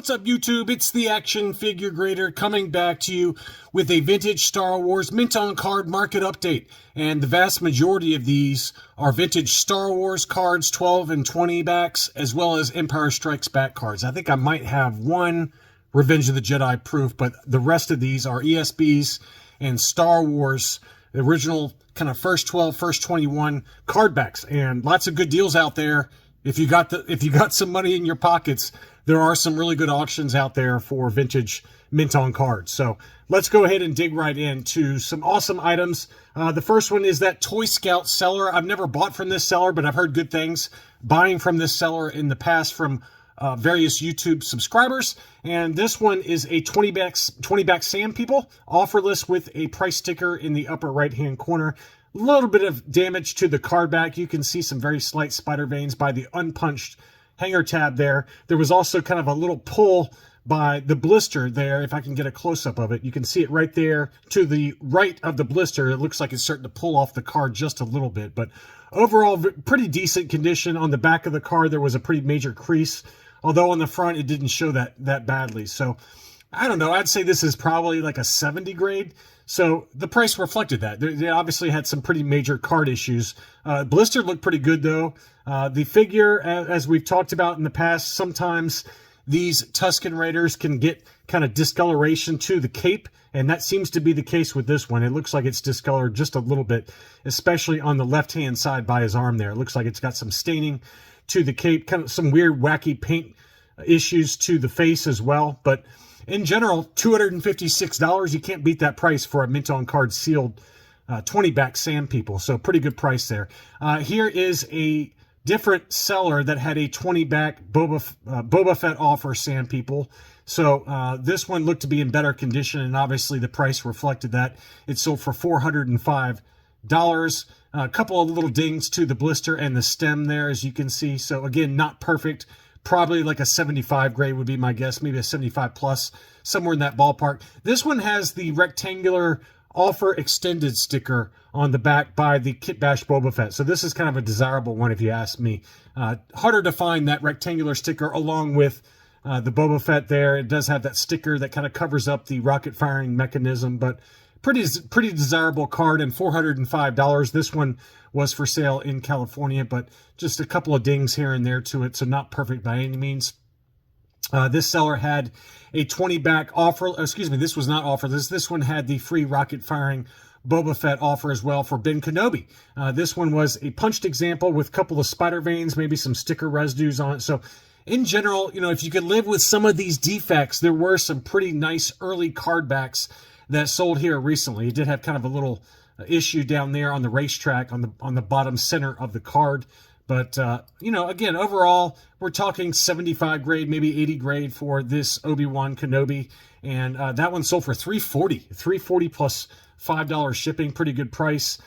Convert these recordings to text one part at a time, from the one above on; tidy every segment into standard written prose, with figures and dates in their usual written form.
What's up, YouTube? It's the Action Figure Grader coming back to you with a vintage Star Wars mint on card market update. And the vast majority of these are vintage Star Wars cards, 12 and 20 backs, as well as Empire Strikes Back cards. I think I might have one Revenge of the Jedi proof, but the rest of these are ESBs and Star Wars, the original kind of first 12, first 21 card backs. And lots of good deals out there. If you got some money in your pockets, there are some really good auctions out there for vintage mint on cards. So let's go ahead and dig right into some awesome items. The first one is that Toy Scout seller. I've never bought from this seller, but I've heard good things buying from this seller in the past from various YouTube subscribers. And this one is a 20 back Sand People offer list with a price sticker in the upper right hand corner. A little bit of damage to the card back. You can see some very slight spider veins by the unpunched hanger tab there. There was also kind of a little pull by the blister there. If I can get a close-up of it, you can see it right there to the right of the blister. It looks like it's starting to pull off the card just a little bit, but overall pretty decent condition. On the back of the card there was a pretty major crease, although on the front it didn't show that badly. So I don't know, I'd say this is probably like a 70 grade. So the price reflected that. They obviously had some pretty major card issues. Blister looked pretty good though. The figure, as we've talked about in the past, sometimes these Tusken Raiders can get kind of discoloration to the cape, and that seems to be the case with this one. It looks like it's discolored just a little bit, especially on the left-hand side by his arm there. It looks like it's got some staining to the cape, kind of some weird, wacky paint issues to the face as well. But in general, $256. You can't beat that price for a mint on card sealed 20 back Sand People. So pretty good price there. Here is a different seller that had a 20 back Boba Fett offer Sand People. So this one looked to be in better condition, and obviously the price reflected that. It sold for $405. A couple of little dings to the blister and the stem there, as you can see. So again, not perfect. Probably like a 75 grade would be my guess, maybe a 75 plus, somewhere in that ballpark. This one has the rectangular offer extended sticker on the back by the Kit Bash Boba Fett. So this is kind of a desirable one if you ask me. Harder to find that rectangular sticker along with the Boba Fett there. It does have that sticker that kind of covers up the rocket firing mechanism, but pretty desirable card, and $405. This one was for sale in California, but just a couple of dings here and there to it, so not perfect by any means. This seller had a 20 back offer. Excuse me, this was not offer. This one had the free rocket firing Boba Fett offer as well for Ben Kenobi. This one was a punched example with a couple of spider veins, maybe some sticker residues on it. So in general, you know, if you could live with some of these defects, there were some pretty nice early card backs that sold here recently. It did have kind of a little issue down there on the racetrack on the bottom center of the card. But, you know, again, overall, we're talking 75 grade, maybe 80 grade for this Obi-Wan Kenobi. And that one sold for $340 plus $5 shipping. Pretty good price.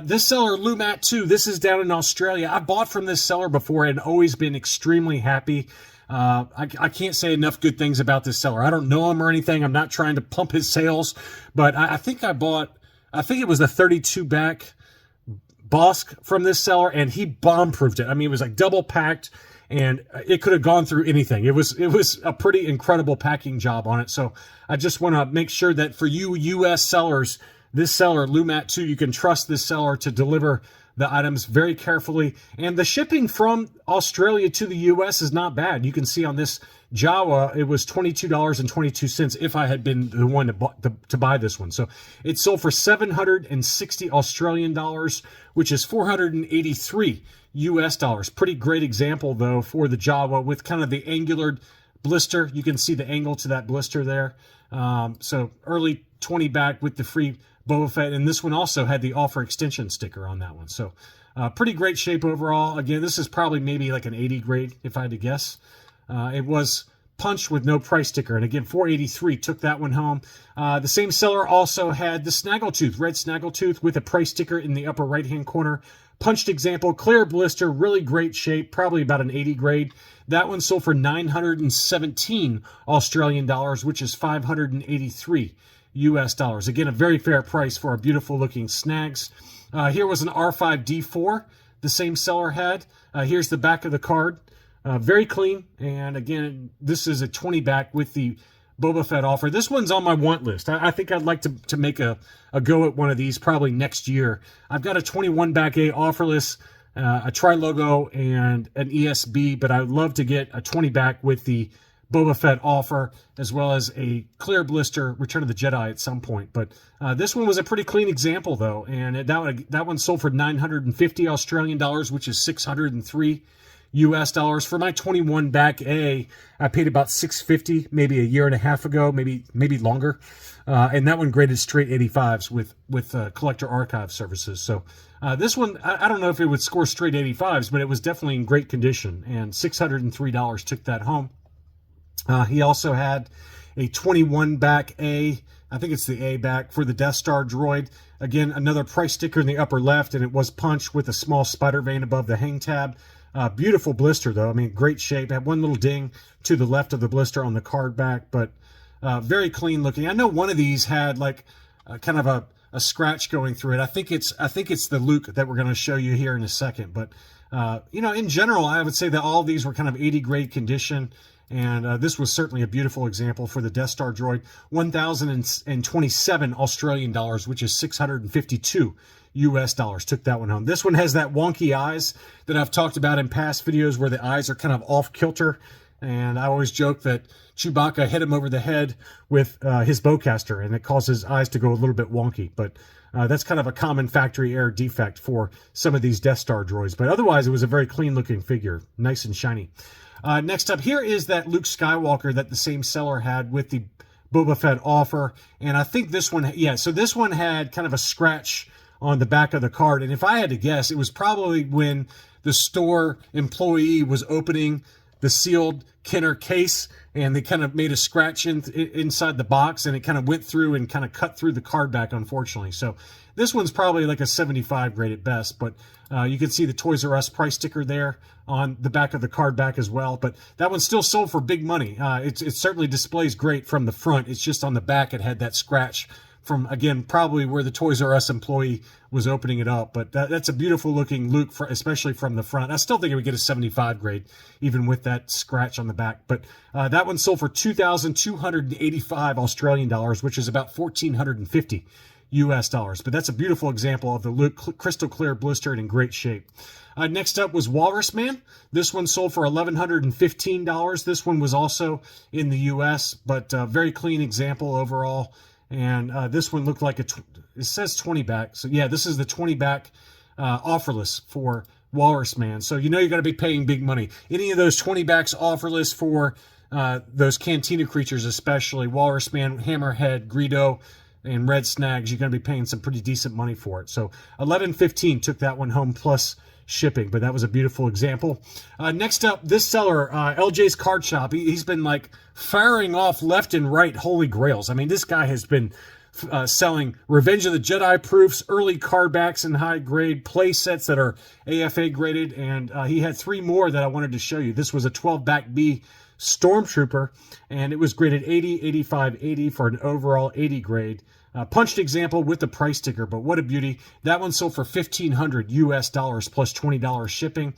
This seller, Lumat 2, this is down in Australia. I bought from this seller before and always been extremely happy. I can't say enough good things about this seller. I don't know him or anything. I'm not trying to pump his sales, but I think it was a 32 back Bosk from this seller, and he bomb-proofed it. I mean, it was like double packed, and it could have gone through anything. It was a pretty incredible packing job on it. So I just want to make sure that for you U.S. sellers, this seller, Lumat 2, you can trust this seller to deliver the items very carefully. And the shipping from Australia to the U.S. is not bad. You can see on this Jawa, it was $22.22 if I had been the one to buy this one. So it sold for 760 Australian dollars, which is 483 US dollars. Pretty great example, though, for the Jawa with kind of the angular blister. You can see the angle to that blister there. So early 20 back with the free Boba Fett, and this one also had the offer extension sticker on that one. So pretty great shape overall. Again, this is probably maybe like an 80 grade if I had to guess. It was punched with no price sticker, and again, $483, took that one home. The same seller also had the Snaggletooth, red Snaggletooth with a price sticker in the upper right-hand corner. Punched example, clear blister, really great shape, probably about an 80 grade. That one sold for 917 Australian dollars, which is 583 US dollars. Again, a very fair price for a beautiful looking snags. Here was an R5D4 the same seller had. Here's the back of the card. Very clean. And again, this is a 20 back with the Boba Fett offer. This one's on my want list. I think I'd like to make a go at one of these probably next year. I've got a 21 back A offerless, a Tri-Logo, and an ESB, but I would love to get a 20 back with the Boba Fett offer, as well as a clear blister Return of the Jedi at some point. But this one was a pretty clean example, though, and that one sold for 950 Australian dollars, which is 603 US dollars. For my 21 back A, I paid about 650 maybe a year and a half ago, maybe longer. And that one graded straight 85s with collector archive services. So this one, I don't know if it would score straight 85s, but it was definitely in great condition, and $603 took that home. He also had a 21 back A, I think it's the A back, for the Death Star droid. Again, another price sticker in the upper left, and it was punched with a small spider vein above the hang tab. Beautiful blister, though. I mean, great shape. Had one little ding to the left of the blister on the card back, but very clean looking. I know one of these had like kind of a scratch going through it. I think it's the Luke that we're going to show you here in a second. But you know, in general, I would say that all of these were kind of 80 grade condition. And this was certainly a beautiful example for the Death Star droid. 1,027 Australian dollars, which is 652 US dollars. Took that one home. This one has that wonky eyes that I've talked about in past videos, where the eyes are kind of off kilter. And I always joke that Chewbacca hit him over the head with his bowcaster, and it causes his eyes to go a little bit wonky. But that's kind of a common factory error defect for some of these Death Star droids. But otherwise, it was a very clean looking figure, nice and shiny. Next up, here is that Luke Skywalker that the same seller had with the Boba Fett offer. And I think this one, yeah, so this one had kind of a scratch on the back of the card. And if I had to guess, it was probably when the store employee was opening the sealed Kenner case, and they kind of made a scratch inside the box, and it kind of went through and kind of cut through the card back, unfortunately. So this one's probably like a 75 grade at best, but you can see the Toys R Us price sticker there on the back of the card back as well. But that one still sold for big money. It certainly displays great from the front. It's just on the back it had that scratch from, again, probably where the Toys R Us employee was opening it up. But that's a beautiful looking Luke, especially from the front. I still think it would get a 75 grade, even with that scratch on the back. But that one sold for 2,285 Australian dollars, which is about 1,450 US dollars. But that's a beautiful example of the Luke crystal clear blister and in great shape. Next up was Walrus Man. This one sold for $1,115. This one was also in the US, but very clean example overall. And this one looked like it says 20 back. So yeah, this is the 20 back offerless for Walrus Man. So you know you're going to be paying big money. Any of those 20 backs offerless for those Cantina creatures, especially Walrus Man, Hammerhead, Greedo, and Red Snags, you're going to be paying some pretty decent money for it. So $11.15 took that one home plus shipping, but that was a beautiful example. Next up, this seller, LJ's Card Shop, he's been like firing off left and right holy grails. I mean, this guy has been selling Revenge of the Jedi proofs, early card backs in high grade, play sets that are AFA graded, and he had three more that I wanted to show you. This was a 12 back B Stormtrooper, and it was graded 80, 85, 80 for an overall 80 grade. Punched example with the price sticker, but what a beauty. That one sold for $1,500 US dollars plus $20 shipping.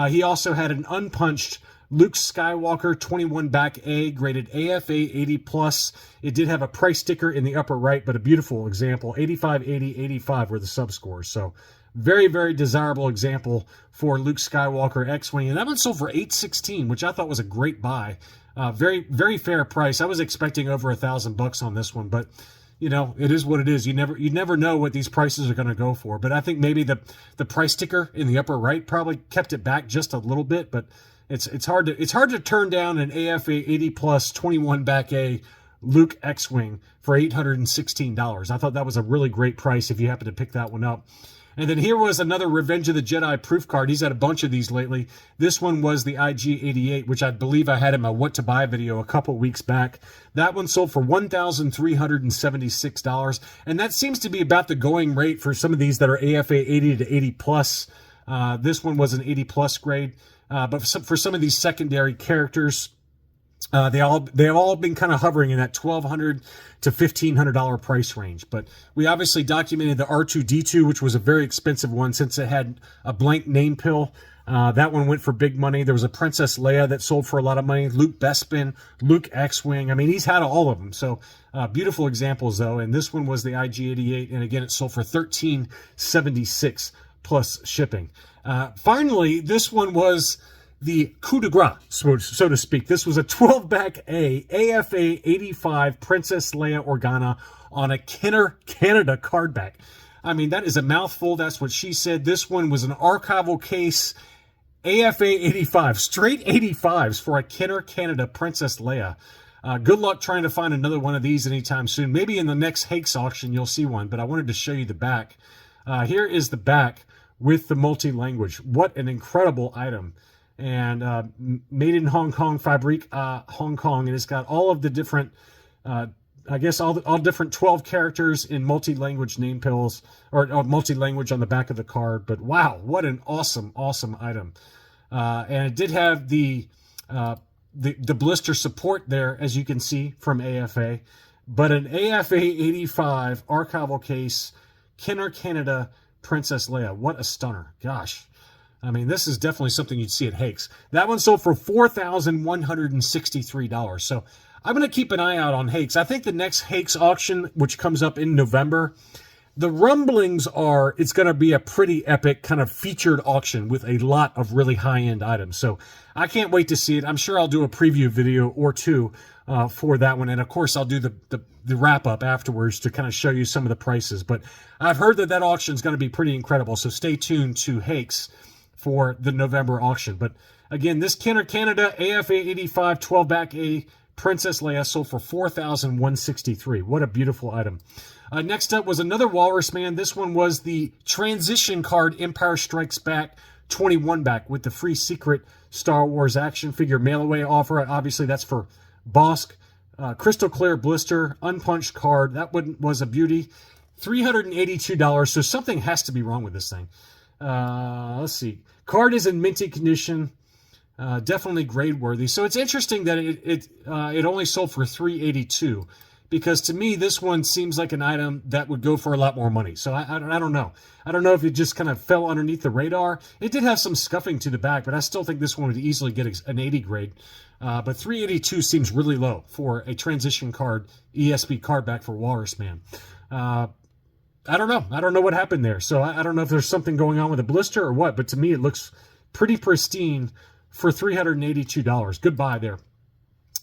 He also had an unpunched Luke Skywalker 21 back A, graded AFA 80 plus. It did have a price sticker in the upper right, but a beautiful example. 85, 80, 85 were the subscores. So very, very desirable example for Luke Skywalker X-Wing. And that one sold for $816, which I thought was a great buy. Very, very fair price. I was expecting over $1,000 on this one, but you know, it is what it is. You never know what these prices are going to go for. But I think maybe the price sticker in the upper right probably kept it back just a little bit. But it's hard to turn down an AFA 80 plus 21 back A Luke X-Wing for $816. I thought that was a really great price if you happen to pick that one up. And then here was another Revenge of the Jedi proof card. He's had a bunch of these lately. This one was the IG-88, which I believe I had in my What to Buy video a couple weeks back. That one sold for $1,376. And that seems to be about the going rate for some of these that are AFA 80 to 80 plus. This one was an 80 plus grade. But for some of these secondary characters, they've all been kind of hovering in that $1,200 to $1,500 price range. But we obviously documented the R2-D2, which was a very expensive one since it had a blank name pill That one went for big money. There was a Princess Leia that sold for a lot of money. Luke Bespin, Luke X-Wing. I mean, he's had all of them. So beautiful examples, though. And this one was the IG-88. And again, it sold for $13.76 plus shipping. Finally, this one was the coup de grace, so to speak. This was a 12-back AFA 85 Princess Leia Organa on a Kenner Canada card back. I mean, that is a mouthful. That's what she said. This one was an archival case AFA 85, straight 85s for a Kenner Canada Princess Leia. Good luck trying to find another one of these anytime soon. Maybe in the next Hakes auction you'll see one, but I wanted to show you the back. Here is the back with the multi-language. What an incredible item. And made in Hong Kong, Fabrique Hong Kong, and it's got all of the different, I guess all different 12 characters in multi-language name pills, or multi-language on the back of the card. But wow, what an awesome item! And it did have the blister support there, as you can see from AFA, but an AFA 85 archival case, Kenner Canada Princess Leia. What a stunner! Gosh. I mean, this is definitely something you'd see at Hakes. That one sold for $4,163. So I'm going to keep an eye out on Hakes. I think the next Hakes auction, which comes up in November, the rumblings are it's going to be a pretty epic kind of featured auction with a lot of really high-end items. So I can't wait to see it. I'm sure I'll do a preview video or two for that one. And, of course, I'll do the wrap-up afterwards to kind of show you some of the prices. But I've heard that auction is going to be pretty incredible. So stay tuned to Hakes for the November auction. But again, this Kenner Canada AFA 85 12-back A Princess Leia sold for $4,163. What a beautiful item. Next up was another Walrus Man. This one was the transition card Empire Strikes Back 21-back with the free secret Star Wars action figure mail-away offer. Obviously, that's for Bosk. Crystal clear blister, unpunched card. That one was a beauty. $382. So something has to be wrong with this thing. Let's see. Card is in minty condition, definitely grade worthy. So it's interesting that it only sold for $382, because to me this one seems like an item that would go for a lot more money. So I don't know. I don't know if it just kind of fell underneath the radar. It did have some scuffing to the back, but I still think this one would easily get an 80 grade. But $382 seems really low for a transition card ESB card back for Walrus Man. I don't know. I don't know what happened there. So I don't know if there's something going on with the blister or what, but to me it looks pretty pristine for $382. Goodbye there.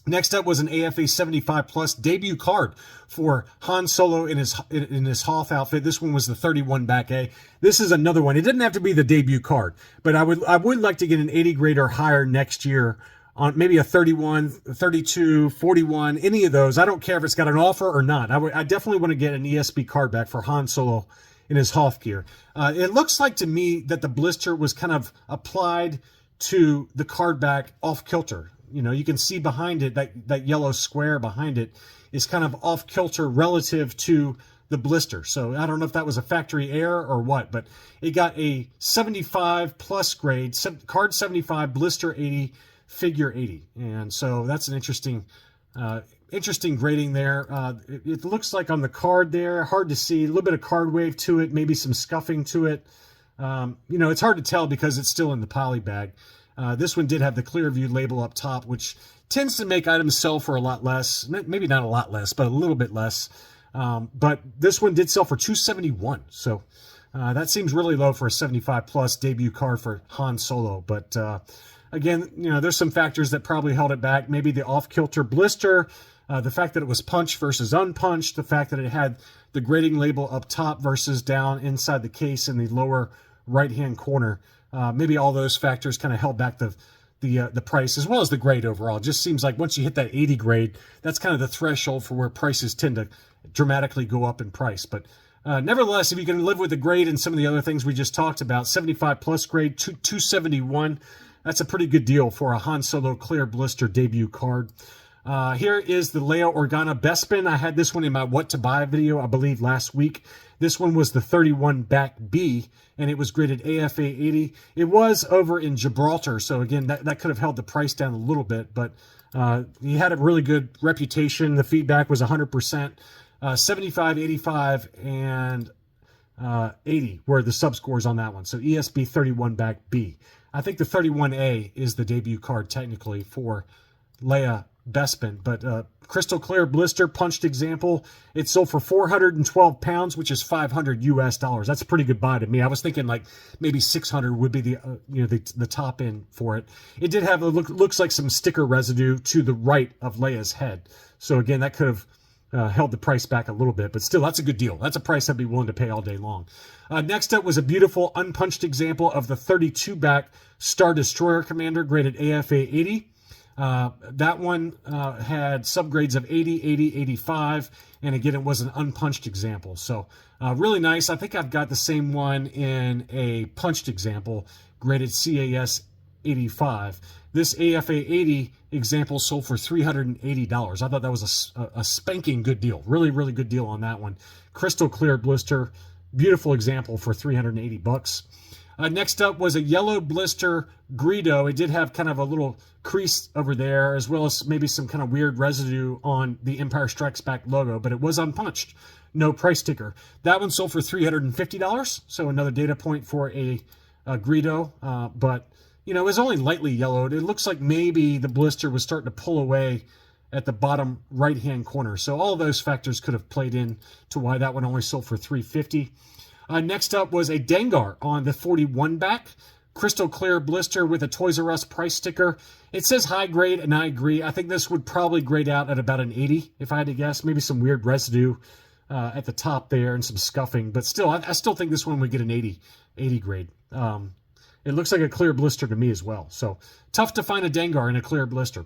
Next up was an AFA 75 Plus debut card for Han Solo in his Hoth outfit. This one was the 31-back A. This is another one. It didn't have to be the debut card, but I would like to get an 80 grade or higher next year on maybe a 31, 32, 41, any of those. I don't care if it's got an offer or not. I definitely want to get an ESB card back for Han Solo in his Hoth gear. It looks like to me that the blister was kind of applied to the card back off kilter. You know, you can see behind it, that yellow square behind it is kind of off kilter relative to the blister. So I don't know if that was a factory error or what, but it got a 75 plus grade, card 75, blister 80, figure 80. And so that's an interesting grading there. It looks like on the card there, hard to see, a little bit of card wave to it, maybe some scuffing to it. You know, it's hard to tell because it's still in the poly bag. This one did have the clear view label up top, which tends to make items sell for a lot less. Maybe not a lot less, but a little bit less. But this one did sell for $271. So that seems really low for a 75 plus debut card for Han Solo. But again, you know, there's some factors that probably held it back. Maybe the off-kilter blister, the fact that it was punched versus unpunched, the fact that it had the grading label up top versus down inside the case in the lower right-hand corner. Maybe all those factors kind of held back the price, as well as the grade overall. It just seems like once you hit that 80 grade, that's kind of the threshold for where prices tend to dramatically go up in price. But nevertheless, if you can live with the grade and some of the other things we just talked about, 75 plus grade, 271, that's a pretty good deal for a Han Solo clear blister debut card. Here is the Leia Organa Bespin. I had this one in my What to Buy video, I believe, last week. This one was the 31-back B, and it was graded AFA 80. It was over in Gibraltar, so again, that could have held the price down a little bit, but he had a really good reputation. The feedback was 100%. 75, 85, and 80 were the subscores on that one. So ESB 31-back B. I think the 31A is the debut card technically for Leia Bespin, but crystal clear blister punched example. It sold for 412 pounds, which is $500 US. That's a pretty good buy to me. I was thinking like maybe 600 would be the top end for it. It did have looks like some sticker residue to the right of Leia's head. So again, that could have held the price back a little bit, but still, that's a good deal. That's a price I'd be willing to pay all day long. Next up was a beautiful unpunched example of the 32-back Star Destroyer Commander graded AFA 80. That one had subgrades of 80, 80, 85, and again, it was an unpunched example. So really nice. I think I've got the same one in a punched example, graded CAS 85. This AFA 80 example sold for $380. I thought that was a spanking good deal. Really, really good deal on that one. Crystal clear blister, beautiful example for $380. Next up was a yellow blister Greedo. It did have kind of a little crease over there, as well as maybe some kind of weird residue on the Empire Strikes Back logo, but it was unpunched. No price sticker. That one sold for $350, so another data point for a Greedo, but you know, it was only lightly yellowed. It looks like maybe the blister was starting to pull away at the bottom right-hand corner. So all of those factors could have played in to why that one only sold for $350. Next up was a Dengar on the 41 back. Crystal clear blister with a Toys R Us price sticker. It says high grade, and I agree. I think this would probably grade out at about an 80, if I had to guess. Maybe some weird residue at the top there and some scuffing. But still, I still think this one would get an 80 grade. It looks like a clear blister to me as well. So tough to find a Dengar in a clear blister.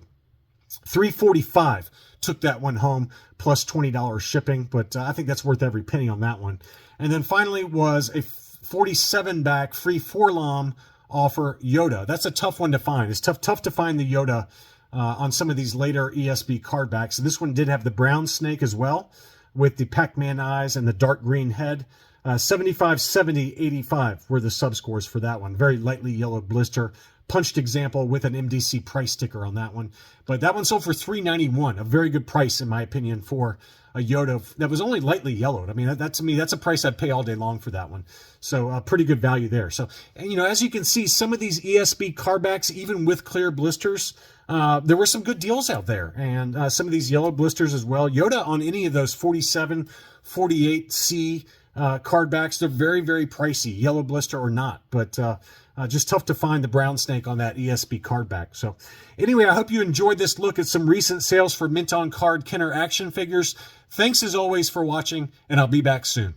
$345 took that one home, plus $20 shipping, but I think that's worth every penny on that one. And then finally was a 47 back free Forlom offer Yoda. That's a tough one to find. It's tough to find the Yoda on some of these later ESB card backs. So this one did have the brown snake as well, with the Pac-Man eyes and the dark green head. 75, 70, 85 were the subscores for that one. Very lightly yellow blister. Punched example with an MDC price sticker on that one. But that one sold for $391, a very good price, in my opinion, for a Yoda that was only lightly yellowed. I mean, that to me, that's a price I'd pay all day long for that one. So pretty good value there. So, and, you know, as you can see, some of these ESB card backs, even with clear blisters, there were some good deals out there. And some of these yellow blisters as well. Yoda on any of those 47, 48C card backs, they're very, very pricey, yellow blister or not. But just tough to find the brown snake on that ESB card back. So anyway, I hope you enjoyed this look at some recent sales for Mint on Card Kenner action figures. Thanks as always for watching, and I'll be back soon.